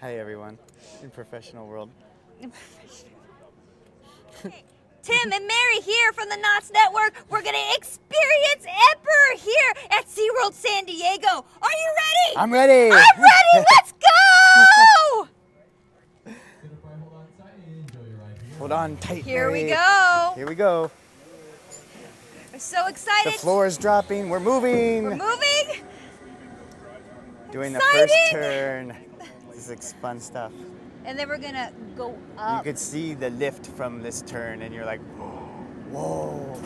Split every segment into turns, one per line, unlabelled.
Hi everyone in professional world.
Tim and Mary here from the Knots Network. We're going to experience Emperor here at Seaworld San Diego. Are you ready?
I'm ready.
I'm ready. Let's go.
Hold on tight.
Here we
Mary.
go.
Here we go.
We're so excited.
The floor is dropping. We're moving.
We're moving.
Doing
Exciting.
the first turn. This is fun stuff.
And then we're going to go
You
up.
could see the lift from this turn and you're like, whoa.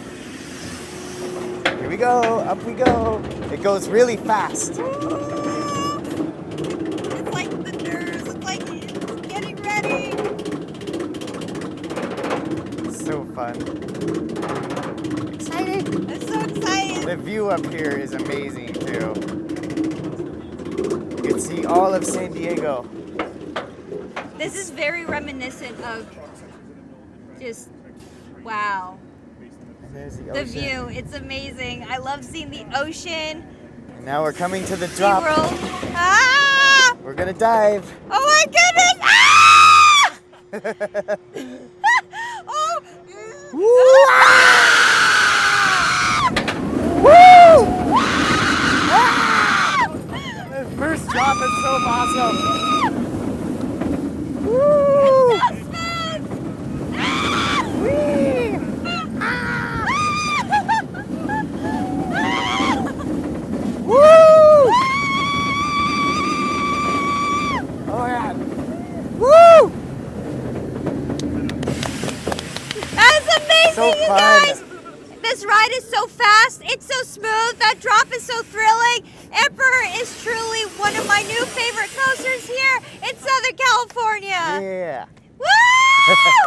Here we go. Up we go. It goes really fast.
It's like the nerves. It's like getting ready.
So fun.
Excited. I'm so excited.
The view up here is amazing too. You can see all of San Diego.
This is very reminiscent of just, wow.
And there's the
The
ocean.
view, it's amazing. I love seeing the ocean.
And now we're coming to the drop.
SeaWorld. Ah!
We're gonna dive.
Oh my goodness! Ah! Oh!
Woo!
Ah!
Woo! The first drop is so awesome. Woo!
So smooth! Ah!
Whee!
Ah!
Woo! Oh yeah! Woo!
That's amazing,
So
you
fun.
guys! This ride is so fast, it's so smooth, that drop is so thrilling. Emperor is truly one of my new favorite coasters here in Southern California.
Yeah.
Woo!